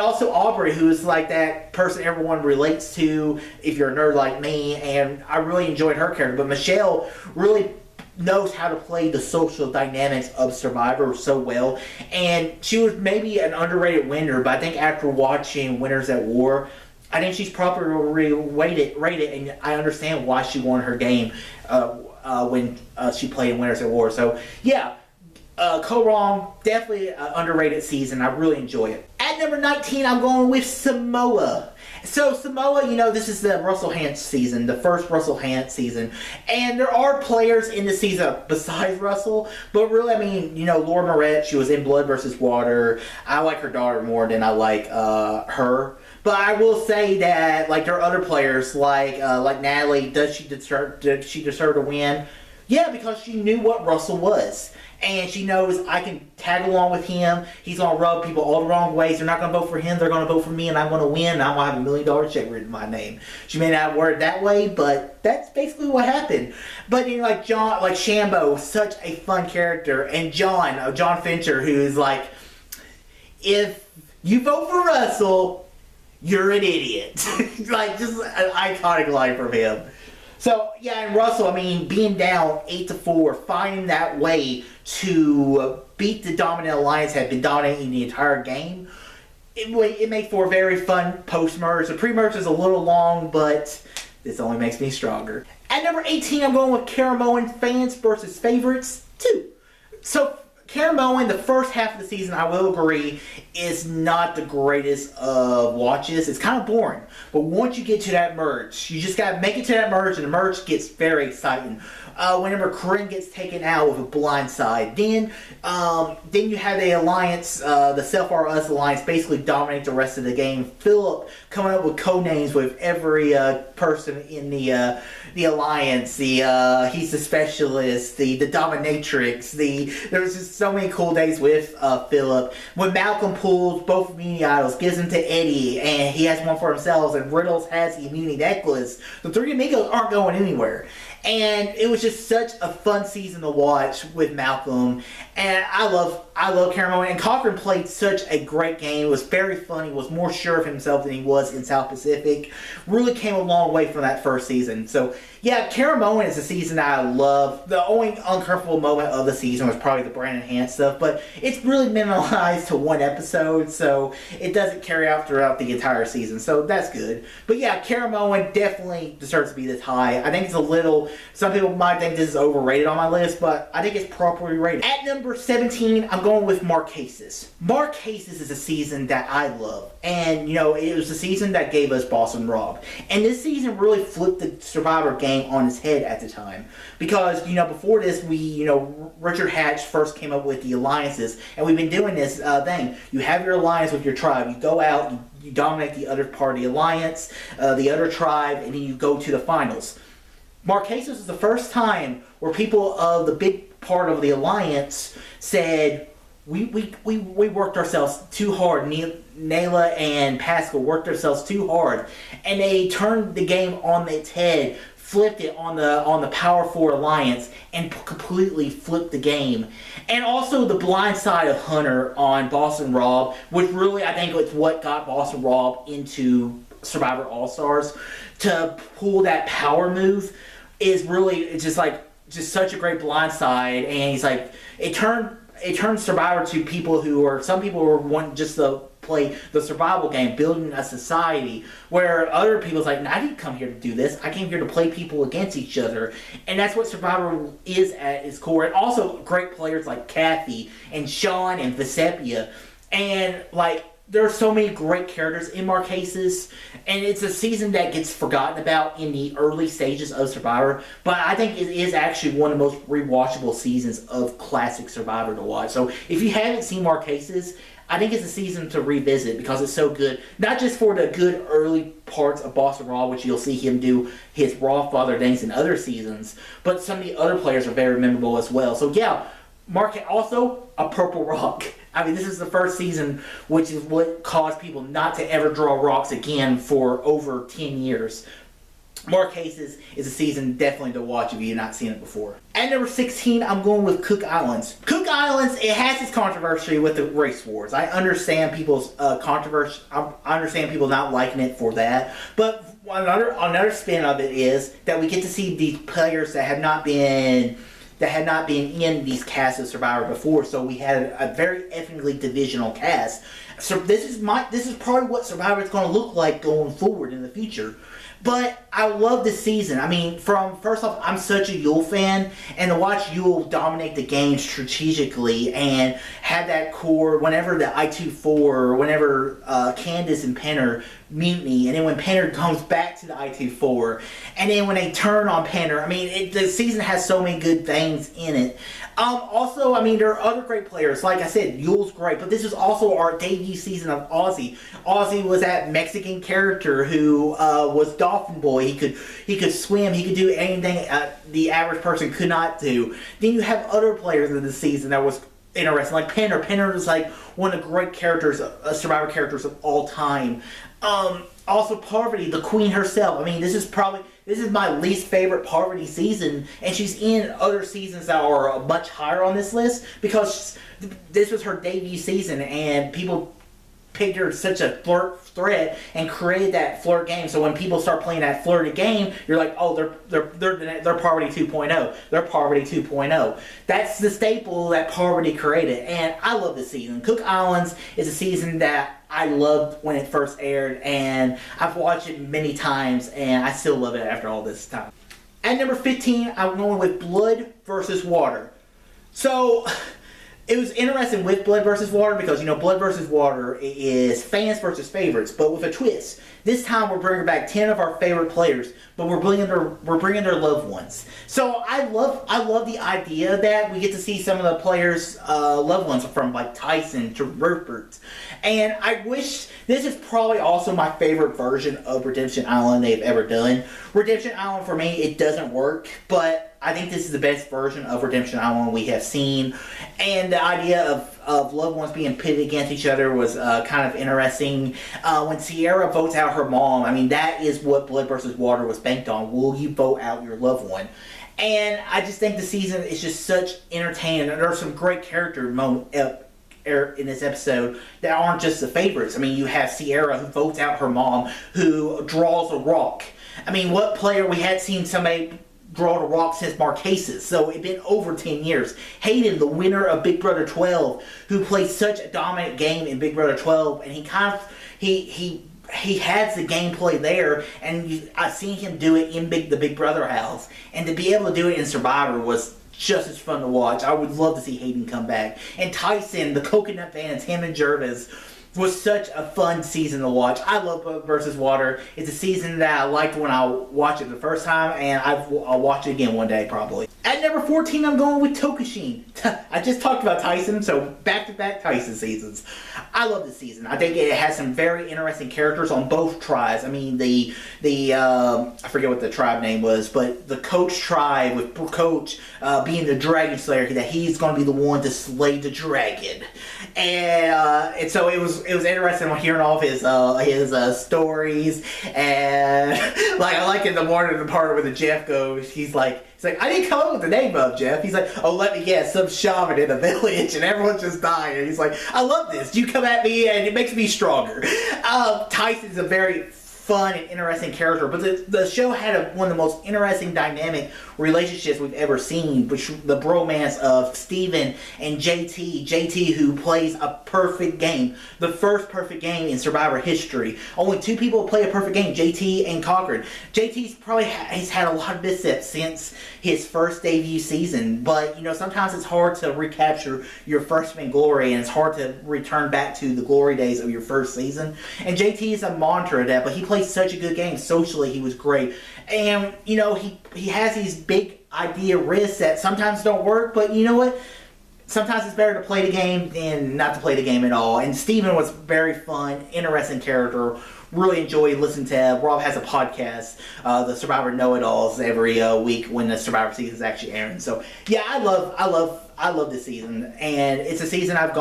also Aubrey, who's like that person everyone relates to if you're a nerd like me. And I really enjoyed her character. But Michelle really knows how to play the social dynamics of Survivor so well, and she was maybe an underrated winner, but I think after watching Winners at War, I think she's properly rated, and I understand why she won her game when she played in Winners at War. So yeah, Ko-Rong, definitely an underrated season. I really enjoy it. At number 19, I'm going with Samoa. So Samoa, this is the Russell Hantz season, the first Russell Hantz season. And there are players in the season besides Russell, but really, I mean, Laura Moret, she was in Blood versus Water. I like her daughter more than I like her. But I will say that, like, there are other players, like Natalie, did she deserve to win? Yeah, because she knew what Russell was. And she knows I can tag along with him. He's going to rub people all the wrong ways. They're not going to vote for him. They're going to vote for me, and I'm going to win. And I'm going to have $1 million check written in my name. She may not word it that way, but that's basically what happened. But like Shambo, such a fun character. And John Fincher, who's like, if you vote for Russell, you're an idiot. Like, just an iconic line from him. So, yeah, and Russell, I mean, being down 8-4, finding that way to beat the dominant alliance had been dominating the entire game, it made for a very fun post-merge. The pre-merge is a little long, but this only makes me stronger. At number 18, I'm going with Caramoan fans versus favorites 2. So, Caramoan, the first half of the season, I will agree, is not the greatest of watches. It's kind of boring. But once you get to that merge, you just got to make it to that merge, and the merge gets very exciting. Whenever Corinne gets taken out with a blindside, then you have the alliance, the Self-R-Us alliance, basically dominate the rest of the game. Philip coming up with code names with every person in the alliance. He's the specialist, the dominatrix. There's just so many cool days with Philip. When Malcolm pulls both immunity idols, gives them to Eddie, and he has one for himself, and Riddles has the immunity necklace. The three amigos aren't going anywhere. And it was just such a fun season to watch with Malcolm. And I love Caramoan. And Cochran played such a great game. It was very funny. Was more sure of himself than he was in South Pacific. Really came a long way from that first season. So, yeah, Caramoan is a season that I love. The only uncomfortable moment of the season was probably the Brandon Hand stuff. But it's really minimalized to one episode. So it doesn't carry out throughout the entire season. So that's good. But, yeah, Caramoan definitely deserves to be this high. I think it's a little... Some people might think this is overrated on my list, but I think it's properly rated. At number 17, I'm going with Marquesas. Marquesas is a season that I love. And, it was a season that gave us Boston Rob. And this season really flipped the Survivor game on its head at the time. Because, before this, Richard Hatch first came up with the alliances. And we've been doing this thing. You have your alliance with your tribe. You go out, you dominate the other part of the alliance, the other tribe, and then you go to the finals. Marquesas is the first time where people of the big part of the alliance said, we worked ourselves too hard. Nayla and Pascal worked themselves too hard. And they turned the game on its head, flipped it on the Power 4 alliance, and completely flipped the game. And also the blind side of Hunter on Boston Rob, which really I think was what got Boston Rob into Survivor All-Stars, to pull that power move is really just such a great blindside. And he's like, it turned Survivor to people some people were wanting just to play the survival game, building a society, where other people's like, I didn't come here to do this. I came here to play people against each other. And that's what Survivor is at its core. And also great players like Kathy and Sean and Visepia. And there are so many great characters in Marquesas, and it's a season that gets forgotten about in the early stages of Survivor, but I think it is actually one of the most rewatchable seasons of classic Survivor to watch. So if you haven't seen Marquesas, I think it's a season to revisit because it's so good. Not just for the good early parts of Boston Raw, which you'll see him do his Raw Father things in other seasons, but some of the other players are very memorable as well. So yeah, also a Purple Rock. I mean, this is the first season, which is what caused people not to ever draw rocks again for over 10 years. Marquesas is a season definitely to watch if you've not seen it before. At number 16, I'm going with Cook Islands. Cook Islands, it has its controversy with the race wars. I understand people's controversy. I understand people not liking it for that. But another spin of it is that we get to see these players that had not been in these casts of Survivor before, so we had a very ethnically divisional cast. So this is probably what Survivor is going to look like going forward in the future. But I love this season. I mean, first off, I'm such a Yule fan, and to watch Yule dominate the game strategically and have that core whenever the I-2-4 or whenever Candace and Penner mutiny, and then when Penner comes back to the I-2-4, and then when they turn on Penner, I mean, the season has so many good things in it. Also, I mean, there are other great players. Like I said, Yule's great, but this is also our debut season of Ozzy. Ozzy was that Mexican character who was Dolphin Boy. He could swim. He could do anything the average person could not do. Then you have other players in the season that was interesting, like Penner. Penner is like one of the great characters, Survivor characters of all time. Also, Parvati, the queen herself. I mean, this is my least favorite Parvati season, and she's in other seasons that are much higher on this list because this was her debut season, and people picked her as such a flirt threat and created that flirt game. So when people start playing that flirty game, you're like, oh, they're Parvati 2.0. They're Parvati 2.0. That's the staple that Parvati created, and I love this season. Cook Islands is a season that I loved when it first aired, and I've watched it many times, and I still love it after all this time. At number 15, I'm going with Blood versus Water. So it was interesting with Blood versus Water because, you know, Blood versus Water is fans versus favorites, but with a twist. This time we're bringing back 10 of our favorite players, but we're bringing their loved ones. So I love the idea that we get to see some of the players' loved ones, from like Tyson to Rupert. And I wish, this is probably also my favorite version of Redemption Island they've ever done. Redemption Island, for me, it doesn't work, but I think this is the best version of Redemption Island we have seen. And the idea of loved ones being pitted against each other was kind of interesting. When Sierra votes out her mom, I mean, that is what Blood versus Water was banked on. Will you vote out your loved one? And I just think the season is just such entertaining. There are some great character moments in this episode that aren't just the favorites. I mean, you have Sierra who votes out her mom, who draws a rock. I mean, what player we had seen somebody draw the rock since Marquesas, so it's been over 10 years. Hayden, the winner of Big Brother 12, who played such a dominant game in Big Brother 12, and he has the gameplay there, and I've seen him do it in the Big Brother house, and to be able to do it in Survivor was just as fun to watch. I would love to see Hayden come back. And Tyson, the Coconut Fans, him and Jervis, was such a fun season to watch. I love Blood versus Water. It's a season that I liked when I watched it the first time, and I'll watch it again one day probably. At number 14, I'm going with Tokashin. I just talked about Tyson, so back-to-back Tyson seasons. I love this season. I think it has some very interesting characters on both tribes. I mean, the I forget what the tribe name was, but the Coach tribe, with Coach being the Dragon Slayer, that he's going to be the one to slay the dragon. And so it was interesting hearing all of his stories, and like I like in the morning the part where the Jeff goes, he's like, I didn't come up with the name of Jeff. He's like, oh, let me guess, some shaman in a village, and everyone's just dying. And he's like, I love this. You come at me, and it makes me stronger. Tyson's a very fun and interesting character. But the show had one of the most interesting dynamic relationships we've ever seen, which the bromance of Steven and JT. JT, who plays a perfect game, the first perfect game in Survivor history. Only 2 people play a perfect game, JT and Cochran. JT's probably he's had a lot of missteps since his first debut season, but you know, sometimes it's hard to recapture your freshman glory, and it's hard to return back to the glory days of your first season. And JT is a mantra of that, but he plays such a good game. Socially, he was great. And, you know, he has these big idea risks that sometimes don't work, but you know what? Sometimes it's better to play the game than not to play the game at all. And Steven was very fun, interesting character. Really enjoyed listening to him. Rob has a podcast, the Survivor Know-It-Alls, every week when the Survivor season is actually airing. So yeah, I love this season, and it's a season I've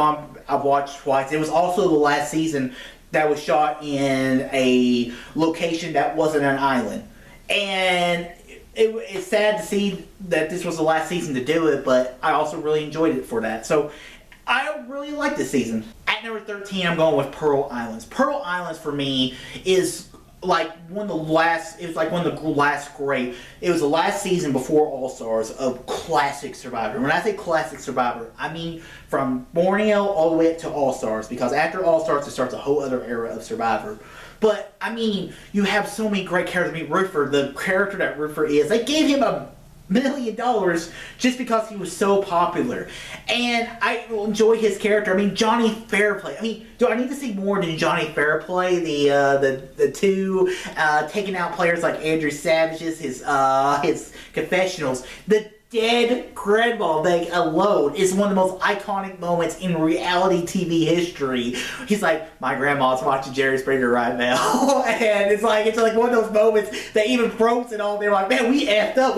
watched twice. It was also the last season that was shot in a location that wasn't an island, and it's sad to see that this was the last season to do it, but I also really enjoyed it for that. So I really like this season. At number 13, I'm going with Pearl Islands. Pearl Islands for me is like one of the last. It was like one of the last great. It was the last season before All Stars of classic Survivor. When I say classic Survivor, I mean from Borneo all the way up to All Stars, because after All Stars, it starts a whole other era of Survivor. But I mean, you have so many great characters. I mean, Roofer, the character that Roofer is, they gave him $1 million just because he was so popular, and I enjoy his character. I mean, Johnny Fairplay. I mean, do I need to see more than Johnny Fairplay? The 2 taking out players like Andrew Savage's his confessionals. The dead grandma thing alone is one of the most iconic moments in reality TV history. He's like, my grandma's watching Jerry Springer right now. And it's like one of those moments that even pros and all, they're like, man, we effed up.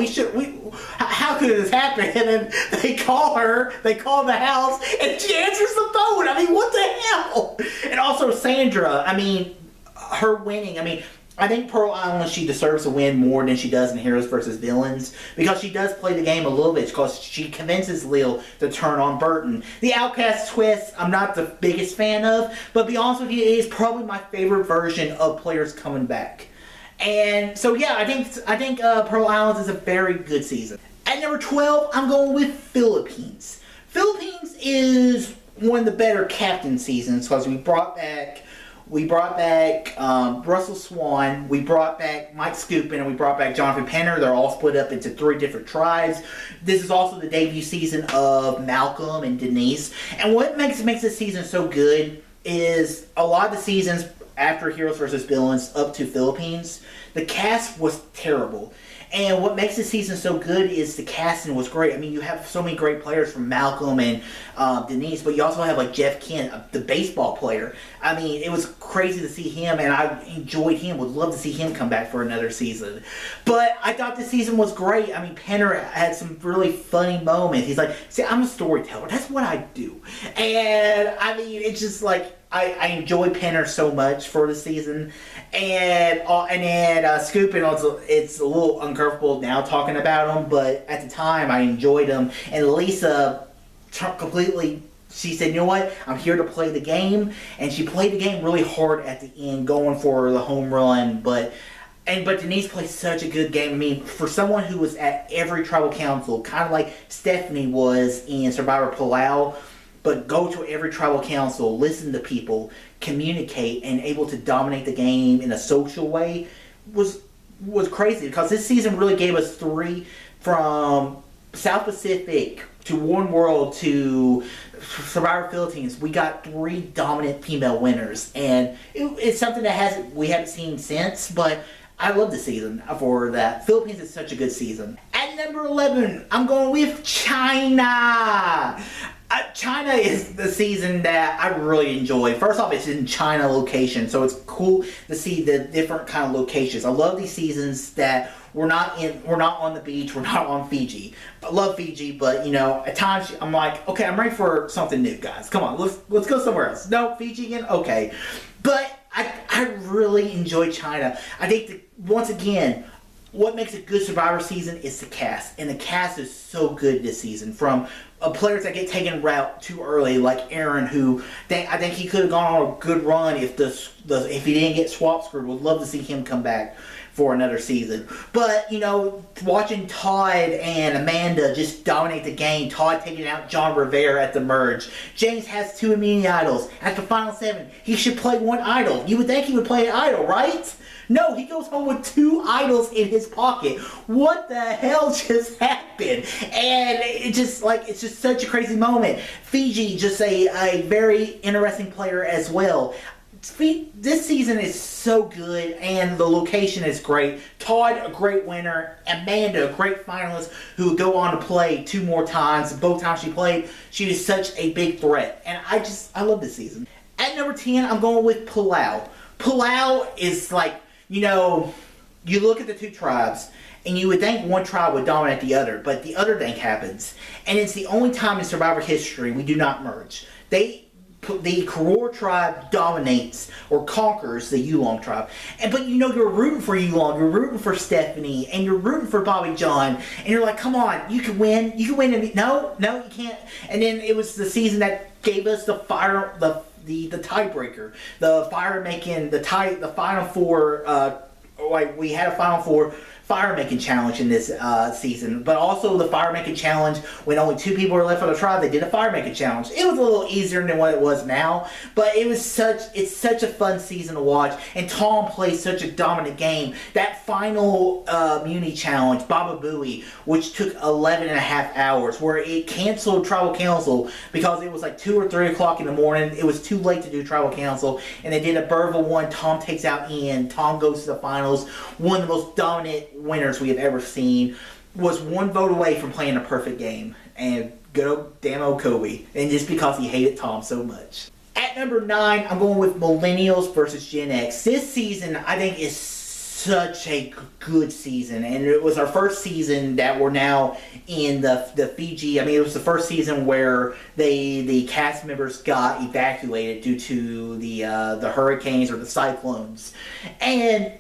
How could this happen? And then they call the house, and she answers the phone. I mean, what the hell? And also Sandra, I mean, her winning, I mean, I think Pearl Island, she deserves to win more than she does in Heroes vs. Villains, because she does play the game a little bit, because she convinces Lil to turn on Burton. The Outcast twist, I'm not the biggest fan of, but to be honest with you, it is probably my favorite version of players coming back. And so yeah, I think Pearl Islands is a very good season. At number 12, I'm going with Philippines. Philippines is one of the better captain seasons, because we brought back Russell Swan, we brought back Mike Scoopin, and we brought back Jonathan Penner. They're all split up into 3 different tribes. This is also the debut season of Malcolm and Denise. And what makes this season so good is a lot of the seasons after Heroes vs. Villains up to Philippines, the cast was terrible. And what makes this season so good is the casting was great. I mean, you have so many great players from Malcolm and Denise, but you also have like Jeff Kent, the baseball player. I mean, it was crazy to see him, and I enjoyed him. Would love to see him come back for another season. But I thought this season was great. I mean, Penner had some really funny moments. He's like, see, I'm a storyteller. That's what I do. And I mean, it's just like, I enjoy Penner so much for the season, and then Scoopin, it's a little uncomfortable now talking about him, but at the time I enjoyed him. And Lisa completely, she said, you know what, I'm here to play the game, and she played the game really hard at the end, going for the home run. But Denise played such a good game. I mean, for someone who was at every tribal council, kind of like Stephanie was in Survivor Palau, but go to every tribal council, listen to people, communicate, and able to dominate the game in a social way was crazy. Because this season really gave us 3, from South Pacific to One World to Survivor Philippines. We got 3 dominant female winners, and it's something that we haven't seen since. But I love the season for that. Philippines is such a good season. At number 11, I'm going with China. China is the season that I really enjoy. First off, it's in China location, so it's cool to see the different kind of locations. I love these seasons that we're not on the beach, we're not on Fiji. I love Fiji, but you know, at times I'm like, okay, I'm ready for something new, guys. Come on, let's go somewhere else. No, Fiji again? Okay. But I really enjoy China. I think that, once again, what makes a good Survivor season is the cast, and the cast is so good this season. From players that get taken out too early, like Aaron, who I think he could have gone on a good run if if he didn't get swap screwed. Would love to see him come back for another season. But, watching Todd and Amanda just dominate the game, Todd taking out John Rivera at the merge. James has 2 immunity idols. At the Final 7, he should play 1 idol. You would think he would play an idol, right? No, he goes home with 2 idols in his pocket. What the hell just happened? And it's just such a crazy moment. Fiji, just a very interesting player as well. This season is so good, and the location is great. Todd, a great winner. Amanda, a great finalist who would go on to play 2 more times. Both times she played, she was such a big threat. And I love this season. At number 10, I'm going with Palau. Palau is you look at the 2 tribes, and you would think one tribe would dominate the other, but the other thing happens. And it's the only time in Survivor history we do not merge. The Karor tribe dominates or conquers the Yulong tribe. But you're rooting for Yulong, you're rooting for Stephanie, and you're rooting for Bobby John, and you're like, come on, you can win. You can win. And no, you can't. And then it was the season that gave us the tiebreaker, the Final Four. We had a Final Four fire making challenge in this season, but also the fire making challenge when only 2 people were left on the tribe. They did a fire making challenge. It was a little easier than what it was now, but it's such a fun season to watch. And Tom plays such a dominant game. That final Muni challenge, Baba Booey, which took 11 and a half hours, where it canceled Tribal Council because it was like 2 or 3 o'clock in the morning. It was too late to do Tribal Council, and they did a Burville one. Tom takes out Ian. Tom goes to the finals. One of the most dominant winners we have ever seen. Was 1 vote away from playing a perfect game, and good old damn old Kobe, and just because he hated Tom so much. At number 9, I'm going with Millennials versus Gen X. This season, I think, is such a good season, and it was our first season that we're now in the Fiji. I mean, it was the first season where the cast members got evacuated due to the hurricanes or the cyclones. And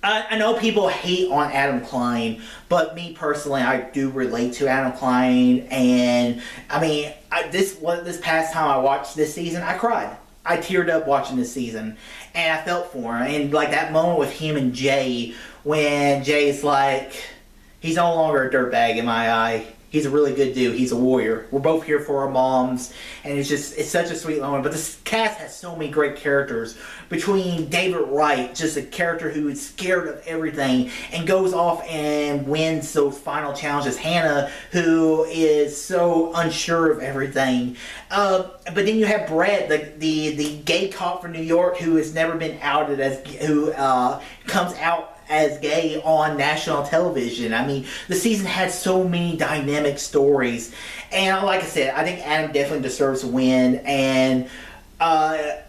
I know people hate on Adam Klein, but me personally, I do relate to Adam Klein. And I mean, this past time I watched this season, I cried. I teared up watching this season, and I felt for him. And like that moment with him and Jay, when Jay's like, he's no longer a dirtbag in my eye. He's a really good dude. He's a warrior. We're both here for our moms. And it's such a sweet moment. But this cast has so many great characters. Between David Wright, just a character who is scared of everything and goes off and wins those final challenges. Hannah, who is so unsure of everything. But then you have Brett, the gay cop from New York who has never been outed who comes out as gay on national television. I mean, the season had so many dynamic stories, and like I said, I think Adam definitely deserves a win, and I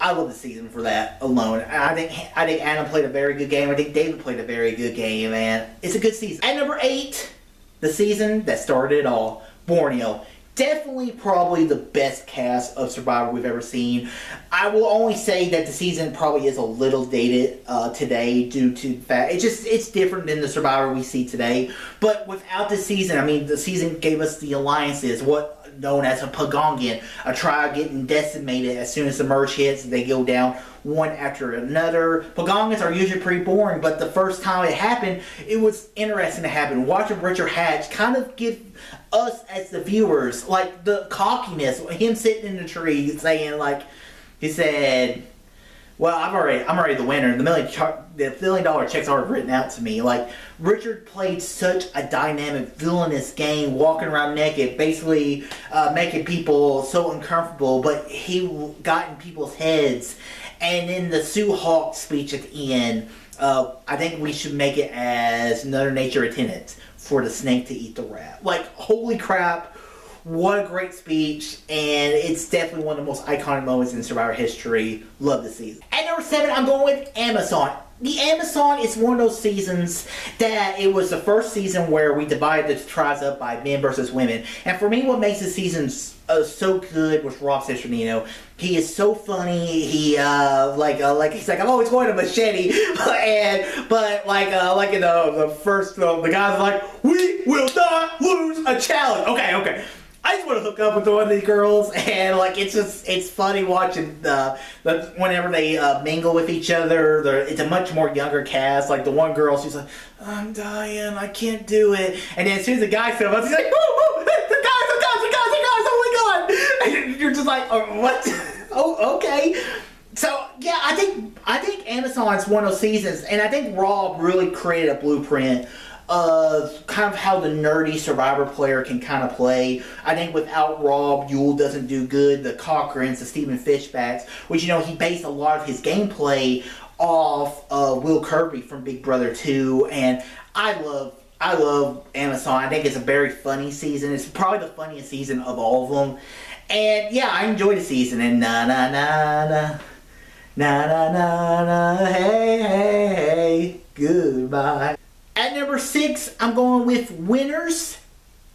love the season for that alone. I think Adam played a very good game. I think David played a very good game, and it's a good season. At number 8, the season that started it all, Borneo. Definitely probably the best cast of Survivor we've ever seen. I will only say that the season probably is a little dated today due to the fact it's different than the Survivor we see today. But without the season, I mean, the season gave us the alliances, what known as a Pagongan, a tribe getting decimated as soon as the merge hits. They go down one after another. Pagongans are usually pretty boring, but the first time it happened, it was interesting to happen. Watching Richard Hatch kind of give us as the viewers, like, the cockiness, him sitting in the tree saying, like, he said, well, I'm already the winner. The $1 million check's already written out to me. Like, Richard played such a dynamic, villainous game, walking around naked, basically making people so uncomfortable, but he got in people's heads. And in the Sue Hawk speech at the end, I think we should make it as Mother Nature attendant for the snake to eat the rat. Like, holy crap, what a great speech, and it's definitely one of the most iconic moments in Survivor history. Love the season. At number 7, I'm going with Amazon. The Amazon is one of those seasons that it was the first season where we divided the tribes up by men versus women. And for me, what makes the season so good was Rob Cesternino. He is so funny. He he's like I'm always going to machete, but in the first the guy's like, we will not lose a challenge. Okay. I just want to hook up with one of these girls, and like it's funny watching whenever they mingle with each other. It's a much more younger cast. Like the one girl, she's like, I'm dying, I can't do it, and then as soon as the guy comes up, he's like, woo, the guys, oh my god, and you're just like, oh, what? Oh, okay. So yeah, I think Amazon's one of those seasons, and I think Rob really created a blueprint of kind of how the nerdy Survivor player can kind of play. I think without Rob, Yule doesn't do good. The Cochrans, the Stephen Fishbacks, which he based a lot of his gameplay off Will Kirby from Big Brother 2, and I love Amazon. I think it's a very funny season. It's probably the funniest season of all of them. And yeah, I enjoy the season. And na na na na na na na na hey hey hey goodbye. At number 6, I'm going with Winners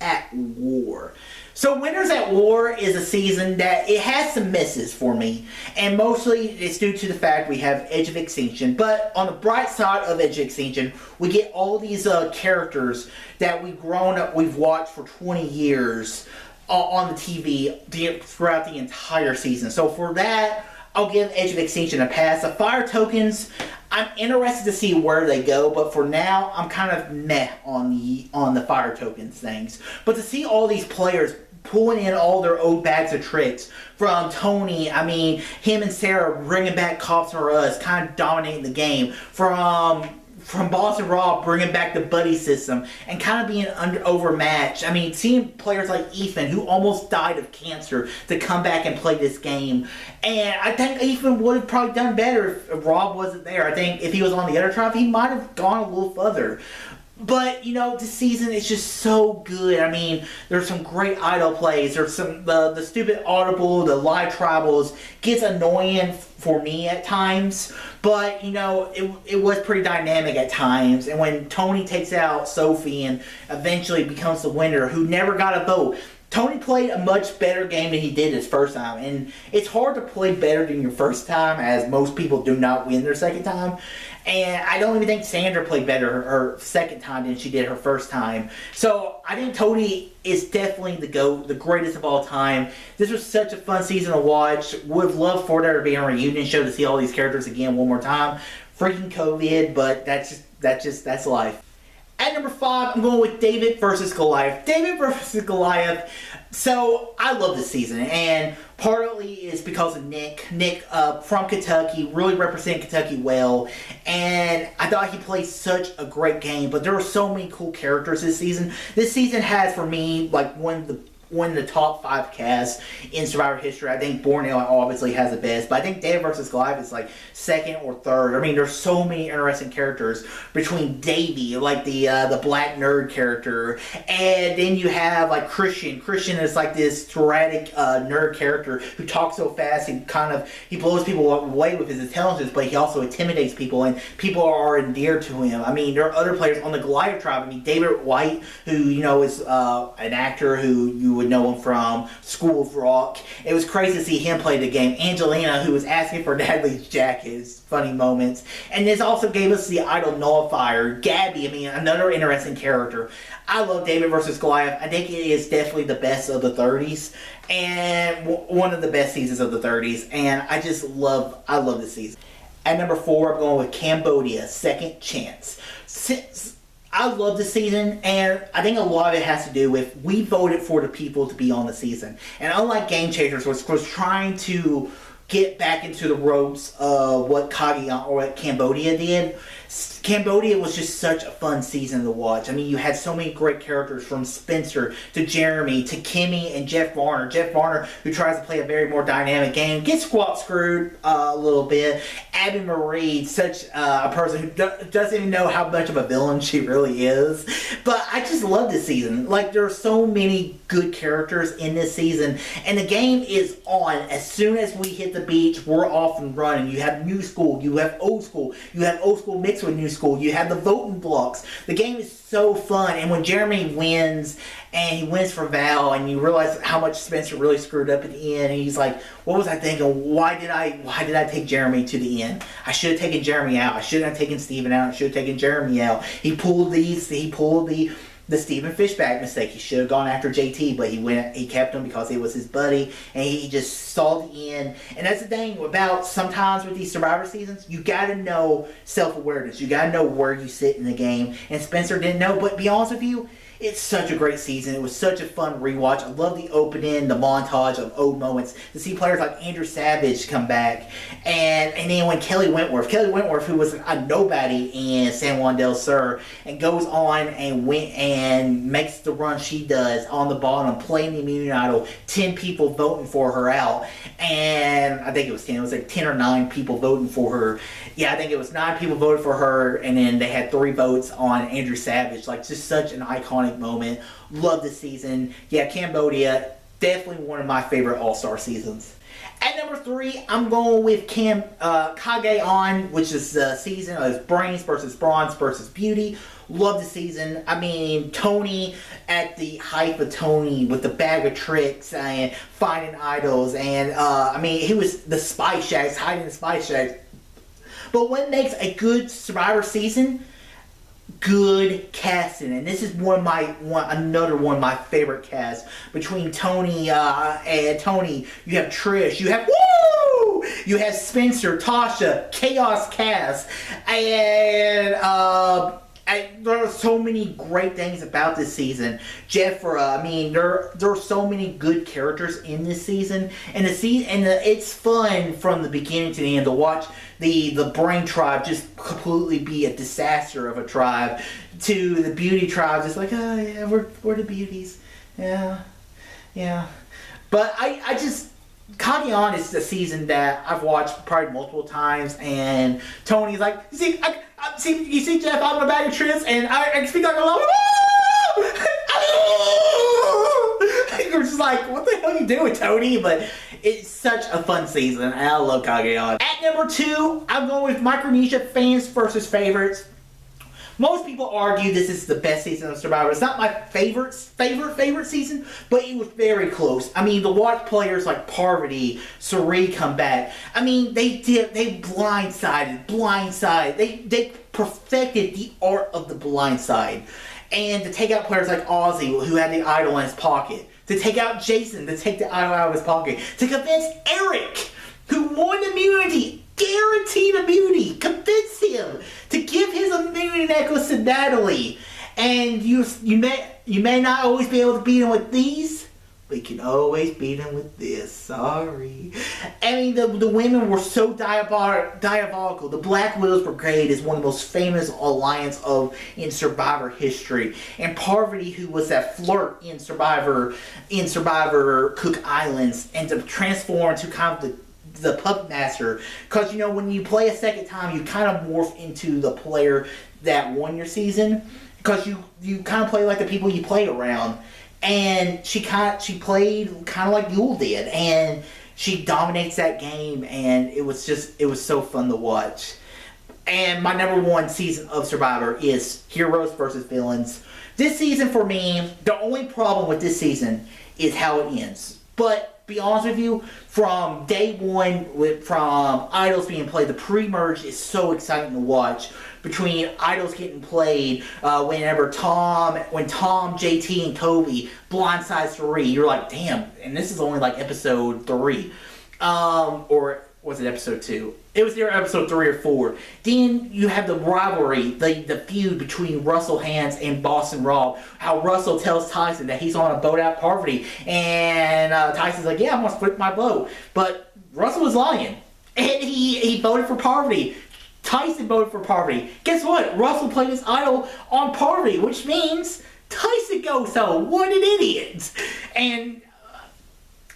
at War. So Winners at War is a season that it has some misses for me, and mostly it's due to the fact we have Edge of Extinction. But on the bright side of Edge of Extinction, we get all these characters that we've watched for 20 years on the TV throughout the entire season. So for that, I'll give Edge of Extinction a pass. The Fire Tokens, I'm interested to see where they go, but for now, I'm kind of meh on the Fire Tokens things. But to see all these players pulling in all their old bags of tricks, from Tony, him and Sarah bringing back Cops R Us, kind of dominating the game, from Boss and Rob bringing back the buddy system and kind of being overmatched. Seeing players like Ethan, who almost died of cancer, to come back and play this game. And I think Ethan would have probably done better if Rob wasn't there. I think if he was on the other tribe, he might have gone a little further. But, this season is just so good. There's some great idle plays. There's some, the stupid audible, the live tribals gets annoying for me at times. But, it was pretty dynamic at times. And when Tony takes out Sophie and eventually becomes the winner, who never got a vote, Tony played a much better game than he did his first time. And it's hard to play better than your first time, as most people do not win their second time. And I don't even think Sandra played better her second time than she did her first time. So I think Tony is definitely the GOAT, the greatest of all time. This was such a fun season to watch. Would have loved for there to be a reunion show to see all these characters again one more time. Freaking COVID, but that's life. At number 5, I'm going with David versus Goliath. David versus Goliath. So, I love this season, and partly is because of Nick. Nick, from Kentucky, really represented Kentucky well, and I thought he played such a great game, but there were so many cool characters this season. This season has, for me, like one of the top 5 casts in Survivor history. I think Borneo obviously has the best, but I think David vs. Goliath is like second or third. There's so many interesting characters between Davey, like the black nerd character, and then you have like Christian. Christian is like this sporadic nerd character who talks so fast and he blows people away with his intelligence, but he also intimidates people, and people are endeared to him. There are other players on the Goliath tribe. David White, who is an actor who you would know him from School of Rock. It was crazy to see him play the game. Angelina, who was asking for Natalie's jacket, funny moments. And this also gave us the Idol Nullifier. Gabby, another interesting character. I love David vs. Goliath. I think it is definitely the best of the 30s. And one of the best seasons of the 30s. And I love this season. At number 4, I'm going with Cambodia, Second Chance. I love the season, and I think a lot of it has to do with we voted for the people to be on the season. And unlike Game Changers, which was trying to get back into the ropes of what Cambodia did, Cambodia was just such a fun season to watch. You had so many great characters, from Spencer to Jeremy to Kimmy and Jeff Varner. Jeff Varner, who tries to play a very more dynamic game, gets squat screwed a little bit. Abby Marie, such a person who doesn't even know how much of a villain she really is. But I just love this season. There are so many good characters in this season, and the game is on. As soon as we hit the beach, we're off and running. You have new school, you have old school mixed with new school, you have the voting blocks. The game is so fun, and when Jeremy wins, and he wins for Val, and you realize how much Spencer really screwed up at the end, and he's like, what was I thinking? Why did I take Jeremy to the end? I should have taken Jeremy out. I shouldn't have taken Steven out. I should have taken Jeremy out. He pulled the the Stephen Fishback mistake. He should have gone after JT, but he kept him because he was his buddy, and he just saw the end. And that's the thing about sometimes with these Survivor seasons, you gotta know self-awareness. You gotta know where you sit in the game. And Spencer didn't know, but to be honest with you, it's such a great season. It was such a fun rewatch. I love the opening, the montage of old moments. To see players like Andrew Savage come back. And then when Kelly Wentworth, who was a nobody in San Juan del Sur, and goes on and makes the run she does on the bottom, playing the immunity idol, 10 people voting for her out. And I think it was 10. It was like 10 or 9 people voting for her. Yeah, I think it was 9 people voted for her, and then they had 3 votes on Andrew Savage. Like, just such an iconic moment. Love this season. Yeah, Cambodia, definitely one of my favorite All-Star seasons. At number 3, I'm going with Kage On, which is the season of Brains versus Bronze versus Beauty. Love the season. I mean, Tony at the height of Tony with the bag of tricks and finding idols. And, I mean, he was the Spice Shacks, hiding in the Spice Shacks. But what makes a good Survivor season? Good casting, and this is another one of my favorite casts. Between Tony and Tony, you have Trish, you have you have Spencer, Tasha, Chaos Cast, and there are so many great things about this season. Jeffra, I mean, there are so many good characters in this season, and it's fun from the beginning to the end to watch the Brain tribe just completely be a disaster of a tribe, to the Beauty tribe just like, oh yeah, we're the beauties, yeah. But I just, Kage-On is the season that I've watched probably multiple times, and Tony's like, you see Jeff, I'm a bag of tricks, and I can speak like a lot. You're just like, what the hell are you doing, Tony? But it's such a fun season, and I love Kage-On. At number 2, I'm going with Micronesia fans versus favorites. Most people argue this is the best season of Survivor. It's not my favorite season, but it was very close. I mean, to watch players like Parvati, Suri come back. I mean, they blindsided. They perfected the art of the blindside. And to take out players like Ozzy, who had the idol in his pocket. To take out Jason, to take the idol out of his pocket. To convince Eric, who won immunity, guaranteed immunity, convince him to give his immunity necklace to Natalie. And you may not always be able to beat him with these, but you can always beat him with this. Sorry. I mean, the women were so diabolical. The Black Widows Brigade is one of the most famous alliance in Survivor history. And Parvati, who was that flirt in Survivor Cook Islands, and to transform to kind of the puppet master, because you know, when you play a second time, you kind of morph into the player that won your season, because you kind of play like the people you play around. And she played kind of like Yule did, and she dominates that game, and it was so fun to watch. And my number 1 season of Survivor is Heroes versus Villains. This season for me, the only problem with this season is how it ends. But be honest with you, from day 1, from idols being played, the pre-merge is so exciting to watch. Between idols getting played, when Tom, JT, and Toby blindside 3, you're like, damn, and this is only like episode 3. Or was it episode 2? It was their episode 3 or 4. Then you have the rivalry, the feud between Russell Hands and Boston Rob. How Russell tells Tyson that he's on a boat out Parvati. And Tyson's like, yeah, I'm going to split my boat. But Russell was lying. And he voted for Parvati. Tyson voted for Parvati. Guess what? Russell played his idol on Parvati, which means Tyson goes home. What an idiot! And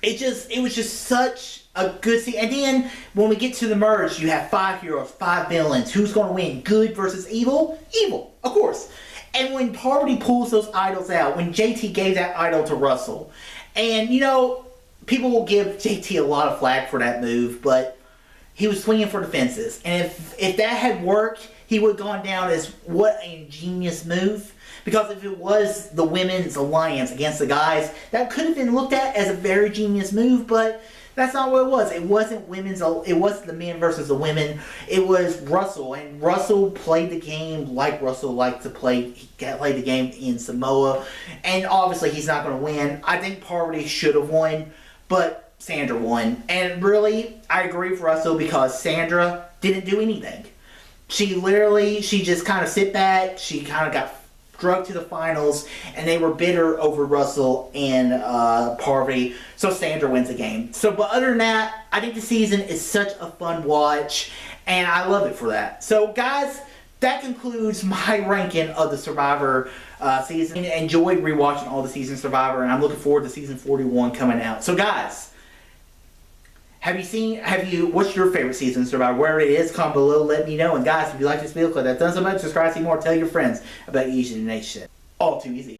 it was just such a good scene. And then when we get to the merge, you have 5 heroes, 5 villains. Who's going to win? Good versus evil? Evil, of course. And when Parvati pulls those idols out, when JT gave that idol to Russell, and you know, people will give JT a lot of flack for that move, but he was swinging for the fences. And if that had worked, he would have gone down as what an ingenious move. Because if it was the women's alliance against the guys, that could have been looked at as a very genius move, but that's not what it was. It wasn't it wasn't the men versus the women. It was Russell, and Russell played the game like Russell liked to play. He played the game in Samoa, and obviously he's not going to win. I think Parvati should have won, but Sandra won. And really, I agree with Russell because Sandra didn't do anything. She just kind of sit back. She kind of got drug to the finals, and they were bitter over Russell and Parvati, so Sandra wins the game. So, but other than that, I think the season is such a fun watch, and I love it for that. So, guys, that concludes my ranking of the Survivor season. I enjoyed rewatching all the seasons of Survivor, and I'm looking forward to season 41 coming out. So, guys, what's your favorite season of Survivor? Where it is, comment below, let me know. And guys, if you like this video, click that thumbs up button, subscribe, see more, tell your friends about Asian Nation. All too easy.